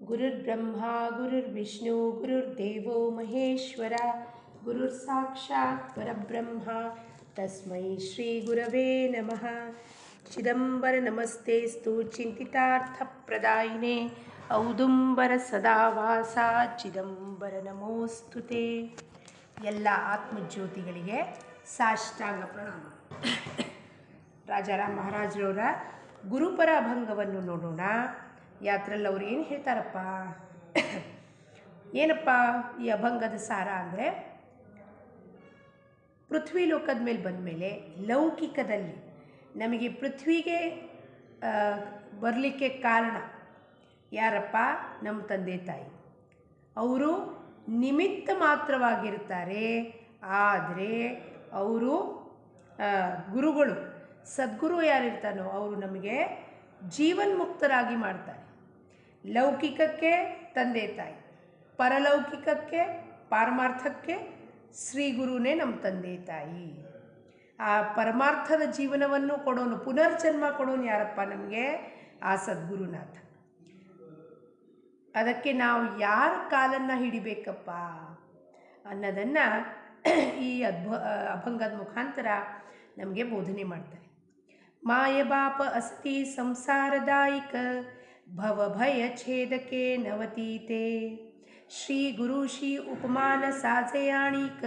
गुरुर्ब्रह्मा गुरुर्विष्णु गुरुर्देवो महेश्वर गुरुर्साक्षात् परब्रह्म तस्मै श्रीगुरवे नमः। चिदंबरनमस्तेस्तु चिन्तितार्थप्रदायिने औदुंबरसदावासा ಚಿದಂಬರ ते। ಎಲ್ಲ ಆತ್ಮಜ್ಯೋತಿಗಳಿಗೆ ಸಾಷ್ಟಾಂಗ ಪ್ರಣಾಮ. ರಾಜಾರಾಮ್ ಮಹಾರಾಜರವರ ಗುರುಪರ ಅಭಂಗವನ್ನು ನೋಡೋಣ. ಯಾತ್ರಲ್ಲಿ ಅವ್ರು ಏನು ಹೇಳ್ತಾರಪ್ಪ, ಏನಪ್ಪ ಈ ಅಭಂಗದ ಸಾರ ಅಂದರೆ, ಪೃಥ್ವಿ ಲೋಕದ ಮೇಲೆ ಬಂದ ಮೇಲೆ ಲೌಕಿಕದಲ್ಲಿ ನಮಗೆ ಪೃಥ್ವಿಗೆ ಬರಲಿಕ್ಕೆ ಕಾರಣ ಯಾರಪ್ಪ? ನಮ್ಮ ತಂದೆ ತಾಯಿ. ಅವರು ನಿಮಿತ್ತ ಮಾತ್ರವಾಗಿರ್ತಾರೆ. ಆದರೆ ಅವರು ಗುರುಗಳು, ಸದ್ಗುರು ಯಾರಿರ್ತಾನೋ ಅವರು ನಮಗೆ ಜೀವನ್ಮುಕ್ತರಾಗಿ ಮಾಡ್ತಾರೆ. ಲೌಕಿಕಕ್ಕೆ ತಂದೆ ತಾಯಿ, ಪರಲೌಕಿಕಕ್ಕೆ ಪಾರಮಾರ್ಥಕ್ಕೆ ಶ್ರೀ ಗುರುನೇ ನಮ್ಮ ತಂದೆ ತಾಯಿ. ಆ ಪರಮಾರ್ಥದ ಜೀವನವನ್ನು ಕೊಡೋನು, ಪುನರ್ಜನ್ಮ ಕೊಡೋನು ಯಾರಪ್ಪ ನಮಗೆ? ಆ ಸದ್ಗುರುನಾಥ. ಅದಕ್ಕೆ ನಾವು ಯಾರ ಕಾಲನ್ನು ಹಿಡಿಬೇಕಪ್ಪ ಅನ್ನೋದನ್ನು ಈ ಅಭಂಗದ ಮುಖಾಂತರ ನಮಗೆ ಬೋಧನೆ ಮಾಡ್ತಾರೆ. ಮಾಯ ಬಾಪ ಅಸ್ತಿ ಸಂಸಾರದಾಯಿಕ ಭವಭಯ ಛೇದಕೆ ನವತೀತೆ ಶ್ರೀ ಗುರು ಶ್ರೀ ಉಪಮಾನ ಸಾಜಯಾಣಿಕ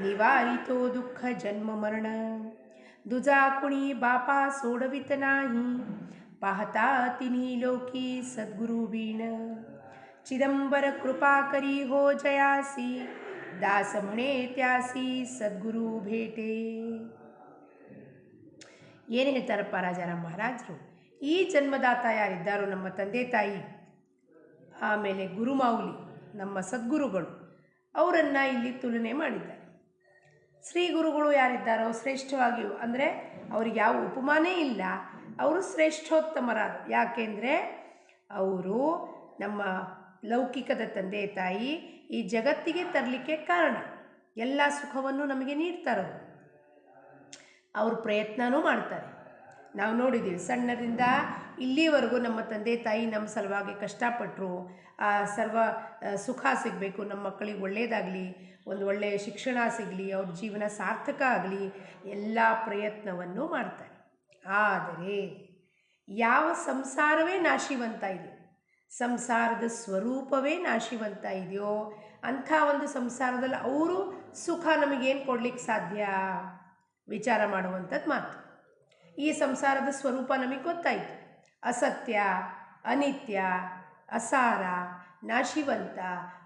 ನಿವಾರಿತೋ ದುಃಖ ಜನ್ಮ ಮರಣ दुजाकुणी बापा सोडवित नाही पाहता तिन्ही लोकी सद्गुरु बीण चिदंबर कृपा करी हो जयासी दास म्हणे त्यासी सद्गुरु भेटे. ಏನು ಹೇಳ್ತಾರಪ್ಪ ರಾಜಾರಾಮ್ ಮಹಾರಾಜರು? ಈ ಜನ್ಮದಾತ ಯಾರಿದ್ದಾರೋ ನಮ್ಮ ತಂದೆ ತಾಯಿ, ಆಮೇಲೆ ಗುರುಮಾವುಲಿ ನಮ್ಮ ಸದ್ಗುರುಗಳು, ಅವರನ್ನು ಇಲ್ಲಿ ತುಲನೆ ಮಾಡಿದ್ದಾರೆ. ಶ್ರೀ ಗುರುಗಳು ಯಾರಿದ್ದಾರೋ ಶ್ರೇಷ್ಠವಾಗಿಯೂ, ಅಂದರೆ ಅವ್ರಿಗೆ ಯಾವ ಉಪಮಾನೇ ಇಲ್ಲ, ಅವರು ಶ್ರೇಷ್ಠೋತ್ತಮರಾದ. ಯಾಕೆಂದರೆ ಅವರು ನಮ್ಮ ಲೌಕಿಕದ ತಂದೆ ತಾಯಿ, ಈ ಜಗತ್ತಿಗೆ ತರಲಿಕ್ಕೆ ಕಾರಣ, ಎಲ್ಲ ಸುಖವನ್ನು ನಮಗೆ ನೀಡ್ತಾರವರು. ಅವ್ರ ಪ್ರಯತ್ನವೂ ಮಾಡ್ತಾರೆ. ನಾವು ನೋಡಿದ್ದೀವಿ, ಸಣ್ಣದಿಂದ ಇಲ್ಲಿವರೆಗೂ ನಮ್ಮ ತಂದೆ ತಾಯಿ ನಮ್ಮ ಸಲುವಾಗಿ ಕಷ್ಟಪಟ್ಟರು. ಸರ್ವ ಸುಖ ಸಿಗಬೇಕು, ನಮ್ಮ ಮಕ್ಕಳಿಗೆ ಒಳ್ಳೆಯದಾಗಲಿ, ಒಂದು ಒಳ್ಳೆಯ ಶಿಕ್ಷಣ ಸಿಗಲಿ, ಅವ್ರ ಜೀವನ ಸಾರ್ಥಕ ಆಗಲಿ, ಎಲ್ಲ ಪ್ರಯತ್ನವನ್ನು ಮಾಡ್ತಾರೆ. ಆದರೆ ಯಾವ ಸಂಸಾರವೇ ನಾಶಿವಂತ ಇದೆ, ಸಂಸಾರದ ಸ್ವರೂಪವೇ ನಾಶಿವಂತ ಇದೆಯೋ ಅಂಥ ಒಂದು ಸಂಸಾರದಲ್ಲಿ ಅವರು ಸುಖ ನಮಗೇನು ಕೊಡ್ಲಿಕ್ಕೆ ಸಾಧ್ಯ? ವಿಚಾರ ಮಾಡುವಂಥದ್ದು ಮಾತು. ಈ ಸಂಸಾರದ ಸ್ವರೂಪ ನಮಗೆ ಗೊತ್ತಾಯಿತು. ಅಸತ್ಯ, ಅನಿತ್ಯ, ಅಸಾರ, ನಾಶಿವಂತ,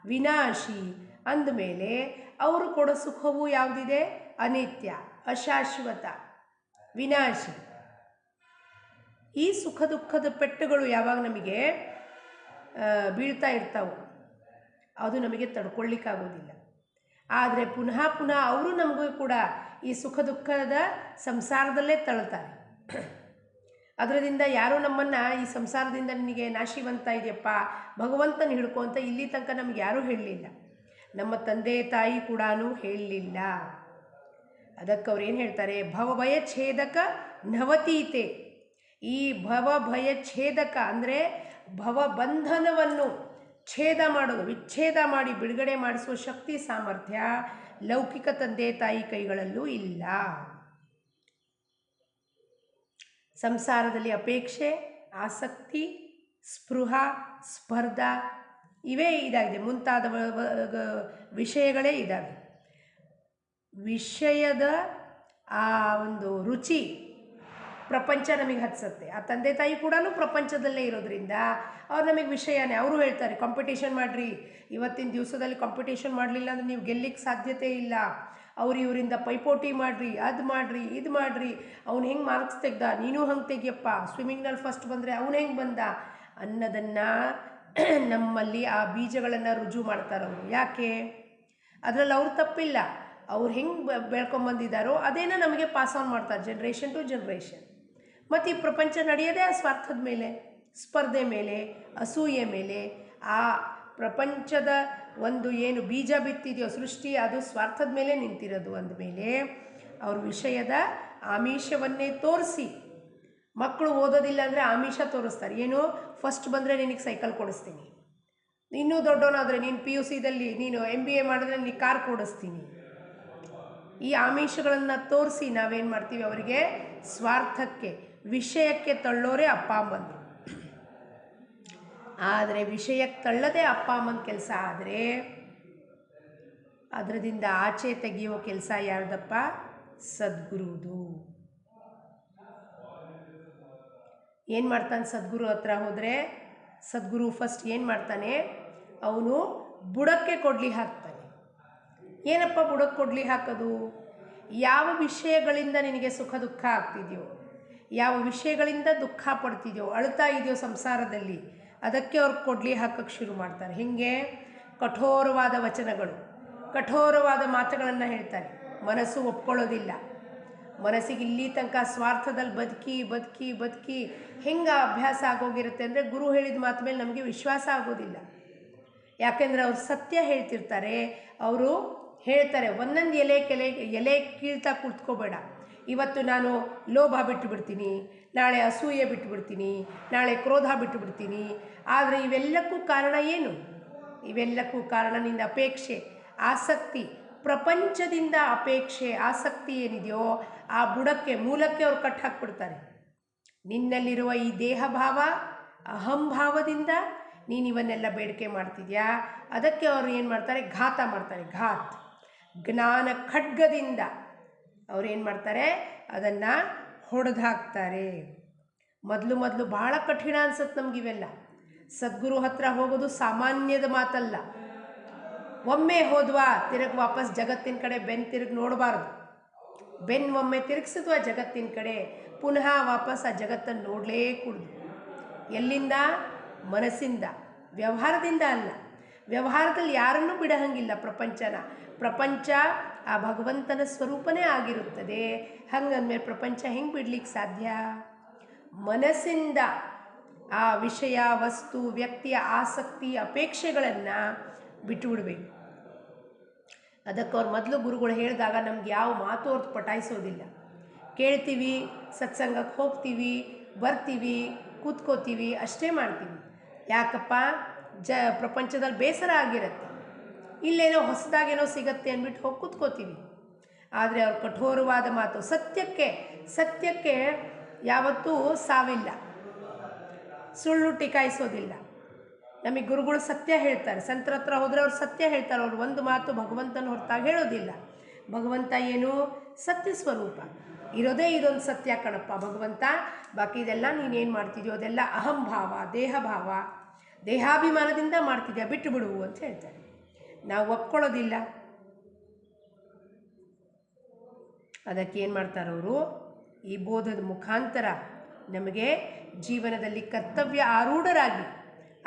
ವಿನಾಶಿ ಅಂದಮೇಲೆ ಅವರು ಕೊಡೋ ಸುಖವು ಯಾವುದಿದೆ? ಅನಿತ್ಯ, ಅಶಾಶ್ವತ, ವಿನಾಶಿ. ಈ ಸುಖ ದುಃಖದ ಪೆಟ್ಟುಗಳು ಯಾವಾಗ ನಮಗೆ ಬೀಳ್ತಾ ಇರ್ತಾವೆ, ಅದು ನಮಗೆ ತಡ್ಕೊಳ್ಳಿಕ್ಕಾಗೋದಿಲ್ಲ. ಆದರೆ ಪುನಃ ಪುನಃ ಅವರು ನಮಗೂ ಕೂಡ ಈ ಸುಖ ದುಃಖದ ಸಂಸಾರದಲ್ಲೇ ತಳ್ತಾರೆ. ಅದರಿಂದ ಯಾರೂ ನಮ್ಮನ್ನು ಈ ಸಂಸಾರದಿಂದ ನಿನಗೆ ನಾಶಿವಂತ ಇದೆಯಪ್ಪ, ಭಗವಂತನ ಹಿಡ್ಕೊ ಅಂತ ಇಲ್ಲಿ ತನಕ ನಮಗೆ ಯಾರೂ ಹೇಳಲಿಲ್ಲ. ನಮ್ಮ ತಂದೆ ತಾಯಿ ಕೂಡ ಹೇಳಲಿಲ್ಲ. ಅದಕ್ಕೆ ಅವ್ರು ಏನು ಹೇಳ್ತಾರೆ? ಭವಭಯ ಛೇದಕ ನವತೀತೆ. ಈ ಭವಭಯ ಛೇದಕ ಅಂದರೆ ಭವಬಂಧನವನ್ನು ಛೇದ ಮಾಡೋದು, ವಿಚ್ಛೇದ ಮಾಡಿ ಬಿಡುಗಡೆ ಮಾಡಿಸುವ ಶಕ್ತಿ ಸಾಮರ್ಥ್ಯ ಲೌಕಿಕ ತಂದೆ ತಾಯಿ ಕೈಗಳಲ್ಲೂ ಇಲ್ಲ. ಸಂಸಾರದಲ್ಲಿ ಅಪೇಕ್ಷೆ, ಆಸಕ್ತಿ, ಸ್ಪೃಹ, ಸ್ಪರ್ಧಾ ಇವೇ ಇದಾಗಿದೆ, ಮುಂತಾದ ವಿಷಯಗಳೇ ಇದ್ದಾವೆ. ವಿಷಯದ ಆ ಒಂದು ರುಚಿ ಪ್ರಪಂಚ ನಮಗೆ ಹತ್ಸುತ್ತೆ. ಆ ತಂದೆ ತಾಯಿ ಕೂಡ ಪ್ರಪಂಚದಲ್ಲೇ ಇರೋದ್ರಿಂದ ಅವ್ರು ನಮಗೆ ವಿಷಯನೇ. ಅವರು ಹೇಳ್ತಾರೆ, ಕಾಂಪಿಟೇಷನ್ ಮಾಡಿರಿ, ಇವತ್ತಿನ ದಿವಸದಲ್ಲಿ ಕಾಂಪಿಟೇಷನ್ ಮಾಡಲಿಲ್ಲ ಅಂದರೆ ನೀವು ಗೆಲ್ಲಿಕ್ಕೆ ಸಾಧ್ಯತೆ ಇಲ್ಲ. ಅವ್ರು ಇವರಿಂದ ಪೈಪೋಟಿ ಮಾಡಿರಿ, ಅದು ಮಾಡಿರಿ, ಇದು ಮಾಡಿರಿ, ಅವ್ನು ಹೆಂಗೆ ಮಾರ್ಕ್ಸ್ ತೆಗ್ದ, ನೀನು ಹಂಗೆ ತೆಗಿಯಪ್ಪ, ಸ್ವಿಮ್ಮಿಂಗ್ನಲ್ಲಿ ಫಸ್ಟ್ ಬಂದರೆ ಅವನು ಹೆಂಗೆ ಬಂದ ಅನ್ನೋದನ್ನು ನಮ್ಮಲ್ಲಿ ಆ ಬೀಜಗಳನ್ನು ರುಜು ಮಾಡ್ತಾರವರು. ಯಾಕೆ? ಅದರಲ್ಲಿ ಅವ್ರು ತಪ್ಪಿಲ್ಲ. ಅವ್ರು ಹೆಂಗೆ ಬೆಳ್ಕೊಂಬಂದಿದ್ದಾರೋ ಅದೇನ ನಮಗೆ ಪಾಸ್ ಆನ್ ಮಾಡ್ತಾರೆ, ಜನ್ರೇಷನ್ ಟು ಜನ್ರೇಷನ್. ಮತ್ತು ಈ ಪ್ರಪಂಚ ನಡೆಯೋದೇ ಆ ಸ್ವಾರ್ಥದ ಮೇಲೆ, ಸ್ಪರ್ಧೆ ಮೇಲೆ, ಅಸೂಯೆ ಮೇಲೆ. ಆ ಪ್ರಪಂಚದ ಒಂದು ಏನು ಬೀಜ ಬಿತ್ತಿದೆಯೋ ಸೃಷ್ಟಿ, ಅದು ಸ್ವಾರ್ಥದ ಮೇಲೆ ನಿಂತಿರೋದು. ಅಂದಮೇಲೆ ಅವ್ರ ವಿಷಯದ ಆಮಿಷವನ್ನೇ ತೋರಿಸಿ, ಮಕ್ಕಳು ಓದೋದಿಲ್ಲ ಅಂದರೆ ಆಮಿಷ ತೋರಿಸ್ತಾರೆ. ಏನು? ಫಸ್ಟ್ ಬಂದರೆ ನಿನಗೆ ಸೈಕಲ್ ಕೊಡಿಸ್ತೀನಿ, ಇನ್ನೂ ದೊಡ್ಡವನಾದರೆ ನೀನು PUCದಲ್ಲಿ ನೀನು MBA ಮಾಡಿದ್ರೆ ನೀನು ಕಾರ್ ಕೊಡಿಸ್ತೀನಿ. ಈ ಆಮಿಷಗಳನ್ನು ತೋರಿಸಿ ನಾವೇನು ಮಾಡ್ತೀವಿ, ಅವರಿಗೆ ಸ್ವಾರ್ಥಕ್ಕೆ ವಿಷಯಕ್ಕೆ ತಳ್ಳೋರೆ ಅಪ್ಪ ಅಮ್ಮಂದರು. ಆದರೆ ವಿಷಯಕ್ಕೆ ತಳ್ಳದೆ ಅಪ್ಪ ಅಮ್ಮನ ಕೆಲಸ ಆದರೆ ಅದರದಿಂದ ಆಚೆ ತೆಗೆಯೋ ಕೆಲಸ ಯಾರ್ದಪ್ಪ? ಸದ್ಗುರುದು. ಏನು ಮಾಡ್ತಾನೆ ಸದ್ಗುರು ಹತ್ರ ಹೋದರೆ? ಸದ್ಗುರು ಫಸ್ಟ್ ಏನು ಮಾಡ್ತಾನೆ, ಅವನು ಬುಡಕ್ಕೆ ಕೊಡ್ಲಿ ಹಾಕ್ತಾನೆ. ಏನಪ್ಪ ಬುಡಕ್ಕೆ ಕೊಡ್ಲಿ ಹಾಕೋದು? ಯಾವ ವಿಷಯಗಳಿಂದ ನಿನಗೆ ಸುಖ ದುಃಖ ಆಗ್ತಿದೆಯೋ, ಯಾವ ವಿಷಯಗಳಿಂದ ದುಃಖ ಪಡ್ತಿದೆಯೋ, ಅಳ್ತಾ ಇದೆಯೋ ಸಂಸಾರದಲ್ಲಿ, ಅದಕ್ಕೆ ಅವ್ರು ಕೊಡ್ಲಿ ಹಾಕೋಕ್ಕೆ ಶುರು ಮಾಡ್ತಾರೆ. ಹೀಗೆ ಕಠೋರವಾದ ವಚನಗಳು, ಕಠೋರವಾದ ಮಾತುಗಳನ್ನು ಹೇಳ್ತಾರೆ. ಮನಸ್ಸು ಒಪ್ಕೊಳ್ಳೋದಿಲ್ಲ. ಮನಸ್ಸಿಗೆ ಇಲ್ಲಿ ತನಕ ಸ್ವಾರ್ಥದಲ್ಲಿ ಬದುಕಿ ಬದುಕಿ ಬದುಕಿ ಹೆಂಗೆ ಅಭ್ಯಾಸ ಆಗೋಗಿರುತ್ತೆ ಅಂದರೆ, ಗುರು ಹೇಳಿದ ಮಾತು ಮೇಲೆ ನಮಗೆ ವಿಶ್ವಾಸ ಆಗೋದಿಲ್ಲ. ಯಾಕೆಂದರೆ ಅವ್ರು ಸತ್ಯ ಹೇಳ್ತಿರ್ತಾರೆ. ಅವರು ಹೇಳ್ತಾರೆ, ಒಂದೊಂದು ಎಲೆ ಕೀಳ್ತಾ ಕುಳಿತುಕೋಬೇಡ. ಇವತ್ತು ನಾನು ಲೋಭ ಬಿಟ್ಟುಬಿಡ್ತೀನಿ, ನಾಳೆ ಅಸೂಯೆ ಬಿಟ್ಟುಬಿಡ್ತೀನಿ, ನಾಳೆ ಕ್ರೋಧ ಬಿಟ್ಟುಬಿಡ್ತೀನಿ. ಆದರೆ ಇವೆಲ್ಲಕ್ಕೂ ಕಾರಣ ಏನು? ಇವೆಲ್ಲಕ್ಕೂ ಕಾರಣ ನಿನ್ನ ಅಪೇಕ್ಷೆ, ಆಸಕ್ತಿ. ಪ್ರಪಂಚದಿಂದ ಅಪೇಕ್ಷೆ, ಆಸಕ್ತಿ ಏನಿದೆಯೋ ಆ ಬುಡಕ್ಕೆ, ಮೂಲಕ್ಕೆ ಅವ್ರು ಕಟ್ಟು ಹಾಕ್ಬಿಡ್ತಾರೆ. ನಿನ್ನಲ್ಲಿರುವ ಈ ದೇಹಭಾವ, ಅಹಂಭಾವದಿಂದ ನೀನು ಇವನ್ನೆಲ್ಲ ಬೇಡಿಕೆ ಮಾಡ್ತಿದ್ಯಾ. ಅದಕ್ಕೆ ಅವರು ಏನು ಮಾಡ್ತಾರೆ? ಘಾತ ಮಾಡ್ತಾರೆ. ಜ್ಞಾನ ಖಡ್ಗದಿಂದ ಅವ್ರು ಏನು ಮಾಡ್ತಾರೆ? ಅದನ್ನು ಹೊಡೆದು ಹಾಕ್ತಾರೆ. ಮೊದಲು ಭಾಳ ಕಠಿಣ ಅನ್ಸುತ್ತೆ ನಮಗಿವೆಲ್ಲ. ಸದ್ಗುರು ಹತ್ರ ಹೋಗೋದು ಸಾಮಾನ್ಯದ ಮಾತಲ್ಲ. ಒಮ್ಮೆ ಹೋದ್ವಾ ತಿರುಗಿ ವಾಪಸ್ ಜಗತ್ತಿನ ಕಡೆ ತಿರುಗಿ ನೋಡಬಾರ್ದು. ಒಮ್ಮೆ ತಿರುಗಿಸಿದ್ವಾ ಜಗತ್ತಿನ ಕಡೆ, ಪುನಃ ವಾಪಸ್ ಆ ಜಗತ್ತನ್ನು ನೋಡಲೇ ಕೂಡ್ದು. ಎಲ್ಲಿಂದ? ಮನಸ್ಸಿಂದ, ವ್ಯವಹಾರದಿಂದ ಅಲ್ಲ. ವ್ಯವಹಾರದಲ್ಲಿ ಯಾರನ್ನೂ ಬಿಡೋಂಗಿಲ್ಲ ಪ್ರಪಂಚ ಆ ಭಗವಂತನ ಸ್ವರೂಪನೇ ಆಗಿರುತ್ತದೆ. ಹಂಗಂದ್ಮೇಲೆ ಪ್ರಪಂಚ ಹೆಂಗೆ ಬಿಡ್ಲಿಕ್ಕೆ ಸಾಧ್ಯ? ಮನಸ್ಸಿಂದ ಆ ವಿಷಯ, ವಸ್ತು, ವ್ಯಕ್ತಿಯ ಆಸಕ್ತಿ, ಅಪೇಕ್ಷೆಗಳನ್ನು ಬಿಟ್ಟುಬಿಡ್ಬೇಕು. ಅದಕ್ಕೆ ಅವ್ರು ಮೊದಲು ಗುರುಗಳು ಹೇಳಿದಾಗ ನಮ್ಗೆ ಯಾವ ಮಾತು ಅವ್ರದ್ದು ಪಟಾಯಿಸೋದಿಲ್ಲ. ಕೇಳ್ತೀವಿ, ಸತ್ಸಂಗಕ್ಕೆ ಹೋಗ್ತೀವಿ, ಬರ್ತೀವಿ, ಕೂತ್ಕೋತೀವಿ, ಅಷ್ಟೇ ಮಾಡ್ತೀವಿ. ಯಾಕಪ್ಪ? ಪ್ರಪಂಚದಲ್ಲಿ ಬೇಸರ ಆಗಿರುತ್ತೆ, ಇಲ್ಲೇನೋ ಹೊಸದಾಗೇನೋ ಸಿಗತ್ತೆ ಅಂದ್ಬಿಟ್ಟು ಹೋಗಿ ಕೂತ್ಕೋತೀವಿ. ಆದರೆ ಅವ್ರ ಕಠೋರವಾದ ಮಾತು, ಸತ್ಯಕ್ಕೆ ಯಾವತ್ತೂ ಸಾವಿಲ್ಲ, ಸುಳ್ಳು ಟಿಕಾಯಿಸೋದಿಲ್ಲ. ನಮಗೆ ಗುರುಗಳು ಸತ್ಯ ಹೇಳ್ತಾರೆ. ಸಂತರ ಹತ್ರ ಹೋದರೆ ಅವ್ರು ಸತ್ಯ ಹೇಳ್ತಾರೆ. ಅವ್ರು ಒಂದು ಮಾತು ಭಗವಂತನ ಹೊರತಾಗಿ ಹೇಳೋದಿಲ್ಲ. ಭಗವಂತ ಏನು? ಸತ್ಯ ಸ್ವರೂಪ. ಇರೋದೇ ಇದೊಂದು ಸತ್ಯ ಕಣಪ್ಪ ಭಗವಂತ. ಬಾಕಿ ಇದೆಲ್ಲ ನೀನೇನು ಮಾಡ್ತಿದ್ಯೋ ಅದೆಲ್ಲ ಅಹಂಭಾವ, ದೇಹಭಾವ, ದೇಹಾಭಿಮಾನದಿಂದ ಮಾಡ್ತಿದ್ಯಾ, ಬಿಟ್ಟು ಬಿಡು ಅಂತ ಹೇಳ್ತಾರೆ. ನಾವು ಒಪ್ಕೊಳ್ಳೋದಿಲ್ಲ. ಅದಕ್ಕೆ ಏನು ಮಾಡ್ತಾರವರು? ಈ ಬೋಧದ ಮುಖಾಂತರ ನಮಗೆ ಜೀವನದಲ್ಲಿ ಕರ್ತವ್ಯ ಆರೂಢರಾಗಿ,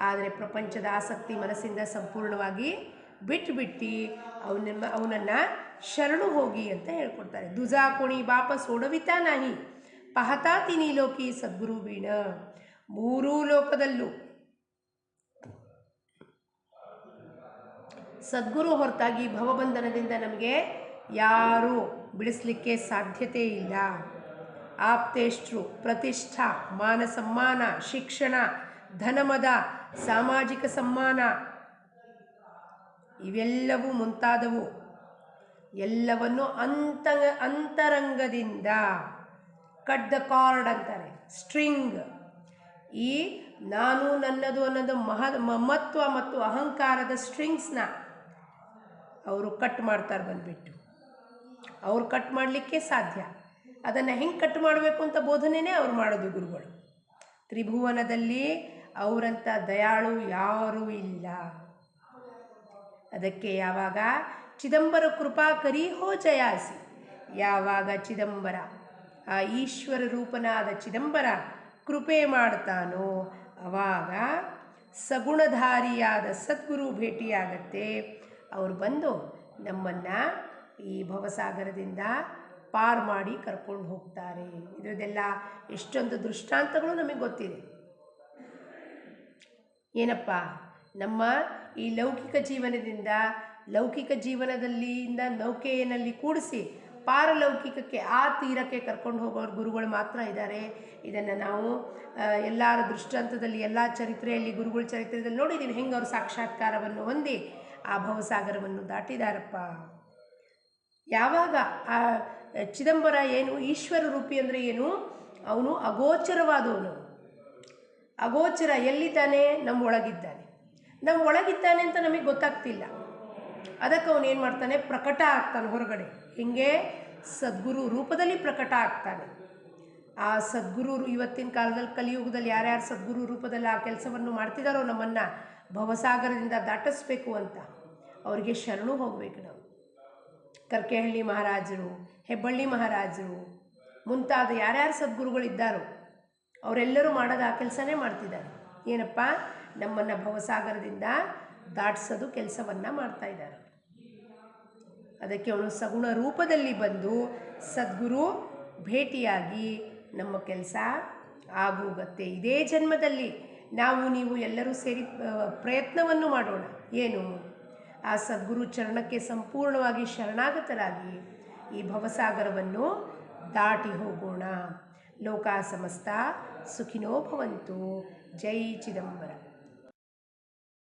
ಆದರೆ ಪ್ರಪಂಚದ ಆಸಕ್ತಿ ಮನಸ್ಸಿಂದ ಸಂಪೂರ್ಣವಾಗಿ ಬಿಟ್ಟು ಅವನನ್ನು ಶರಣು ಹೋಗಿ ಅಂತ ಹೇಳ್ಕೊಡ್ತಾರೆ. ದುಜಾ ಕೋಣಿ ಬಾಪ ಸೋಡವಿತಾ ನಾಹಿ ಪಹತಾ ತಿನಿ ಲೋಕಿ ಸದ್ಗುರು ಬೀಣ. ಮೂರೂ ಲೋಕದಲ್ಲೂ ಸದ್ಗುರು ಹೊರತಾಗಿ ಭವಬಂಧನದಿಂದ ನಮಗೆ ಯಾರೂ ಬಿಡಿಸಲಿಕ್ಕೆ ಸಾಧ್ಯತೆ ಇಲ್ಲ. ಆಪ್ತೇಷ್ಟ್ರು, ಪ್ರತಿಷ್ಠಾ, ಮಾನ ಸಮ್ಮಾನ, ಶಿಕ್ಷಣ, ಧನಮದ, ಸಾಮಾಜಿಕ ಸಮ್ಮಾನ, ಇವೆಲ್ಲವೂ ಮುಂತಾದವು ಎಲ್ಲವನ್ನು ಅಂತರಂಗದಿಂದ ಕಟ್ ದ ಕಾರ್ಡ್ ಅಂತಾರೆ, ಸ್ಟ್ರಿಂಗ್. ಈ ನಾನು ನನ್ನದು ಅನ್ನೋದು ಮಹತ್ವ ಮತ್ತು ಅಹಂಕಾರದ ಸ್ಟ್ರಿಂಗ್ಸ್ನ ಅವರು ಕಟ್ ಮಾಡ್ತಾರೆ ಬಂದುಬಿಟ್ಟು. ಅವ್ರು ಕಟ್ ಮಾಡಲಿಕ್ಕೆ ಸಾಧ್ಯ. ಅದನ್ನು ಹೆಂಗೆ ಕಟ್ ಮಾಡಬೇಕು ಅಂತ ಬೋಧನೆಯೇ ಅವ್ರು ಮಾಡೋದು ಗುರುಗಳು. ತ್ರಿಭುವನದಲ್ಲಿ ಅವರಂಥ ದಯಾಳು ಯಾರೂ ಇಲ್ಲ. ಅದಕ್ಕೆ ಯಾವಾಗ ಚಿದಂಬರ ಕೃಪಾ ಕರಿ ಹೋ ಜಯಾಸಿ, ಯಾವಾಗ ಚಿದಂಬರ ಆ ಈಶ್ವರ ರೂಪನಾದ ಚಿದಂಬರ ಕೃಪೆ ಮಾಡ್ತಾನೋ ಆವಾಗ ಸಗುಣಧಾರಿಯಾದ ಸದ್ಗುರು ಭೇಟಿಯಾಗತ್ತೆ. ಅವರು ಬಂದು ನಮ್ಮನ್ನು ಈ ಭವಸಾಗರದಿಂದ ಪಾರು ಮಾಡಿ ಕರ್ಕೊಂಡು ಹೋಗ್ತಾರೆ. ಇದರದೆಲ್ಲ ಎಷ್ಟೊಂದು ದೃಷ್ಟಾಂತಗಳು ನಮಗೆ ಗೊತ್ತಿದೆ. ಏನಪ್ಪ, ನಮ್ಮ ಈ ಲೌಕಿಕ ಜೀವನದಿಂದ ನೌಕೆಯಲ್ಲಿ ಕೂಡಿಸಿ ಪಾರಲೌಕಿಕಕ್ಕೆ ಆ ತೀರಕ್ಕೆ ಕರ್ಕೊಂಡು ಹೋಗೋರು ಗುರುಗಳು ಮಾತ್ರ ಇದ್ದಾರೆ. ಇದನ್ನು ನಾವು ಎಲ್ಲರ ದೃಷ್ಟಾಂತದಲ್ಲಿ ಎಲ್ಲ ಚರಿತ್ರೆಯಲ್ಲಿ ಗುರುಗಳ ಚರಿತ್ರೆಯಲ್ಲಿ ನೋಡಿದ್ದೀವಿ, ಹೆಂಗೆ ಅವರು ಸಾಕ್ಷಾತ್ಕಾರವನ್ನು ಹೊಂದಿ ಆ ಭವಸಾಗರವನ್ನು ದಾಟಿದಾರಪ್ಪ. ಯಾವಾಗ ಆ ಚಿದಂಬರ ಏನು ಈಶ್ವರ ರೂಪಿ ಅಂದರೆ ಏನು, ಅವನು ಅಗೋಚರವಾದವನು. ಅಗೋಚರ ಎಲ್ಲಿದ್ದಾನೆ? ನಮ್ಮ ಒಳಗಿದ್ದಾನೆ. ನಮ್ಮ ಒಳಗಿದ್ದಾನೆ ಅಂತ ನಮಗೆ ಗೊತ್ತಾಗ್ತಿಲ್ಲ. ಅದಕ್ಕೆ ಅವನು ಏನು ಮಾಡ್ತಾನೆ? ಪ್ರಕಟ ಆಗ್ತಾನೆ ಹೊರಗಡೆ. ಹಿಂಗೆ ಸದ್ಗುರು ರೂಪದಲ್ಲಿ ಪ್ರಕಟ ಆಗ್ತಾನೆ. ಆ ಸದ್ಗುರು ಇವತ್ತಿನ ಕಾಲದಲ್ಲಿ ಕಲಿಯುಗದಲ್ಲಿ ಯಾರ್ಯಾರು ಸದ್ಗುರು ರೂಪದಲ್ಲಿ ಆ ಕೆಲಸವನ್ನು ಮಾಡ್ತಿದ್ದಾರೋ ನಮ್ಮನ್ನು ಭವಸಾಗರದಿಂದ ದಾಟಿಸ್ಬೇಕು ಅಂತ, ಅವರಿಗೆ ಶರಣು ಹೋಗಬೇಕು ನಾವು. ಕರ್ಕೆಹಳ್ಳಿ ಮಹಾರಾಜರು, ಹೆಬ್ಬಳ್ಳಿ ಮಹಾರಾಜರು ಮುಂತಾದ ಯಾರ್ಯಾರು ಸದ್ಗುರುಗಳಿದ್ದಾರೋ ಅವರೆಲ್ಲರೂ ಮಾಡೋದು ಆ ಕೆಲಸನೇ ಮಾಡ್ತಿದ್ದಾರೆ. ಏನಪ್ಪ? ನಮ್ಮನ್ನು ಭವಸಾಗರದಿಂದ ದಾಟಿಸೋದು ಕೆಲಸವನ್ನು ಮಾಡ್ತಾಯಿದ್ದಾರೆ. ಅದಕ್ಕೆ ಅವನು ಸಗುಣ ರೂಪದಲ್ಲಿ ಬಂದು ಸದ್ಗುರು ಭೇಟಿಯಾಗಿ ನಮ್ಮ ಕೆಲಸ ಆಗೋಗತ್ತೆ. ಇದೇ ಜನ್ಮದಲ್ಲಿ ನಾವು ನೀವು ಎಲ್ಲರೂ ಸೇರಿ ಪ್ರಯತ್ನವನ್ನು ಮಾಡೋಣ. ಏನು? ಆ ಸದ್ಗುರು ಚರಣಕ್ಕೆ ಸಂಪೂರ್ಣವಾಗಿ ಶರಣಾಗತರಾಗಿ ಈ ಭವಸಾಗರವನ್ನು ದಾಟಿ ಹೋಗೋಣ. ಲೋಕ ಸಮಸ್ತ ಸುಖಿನೋ ಭವಂತು. ಜೈ ಚಿದಂಬರ.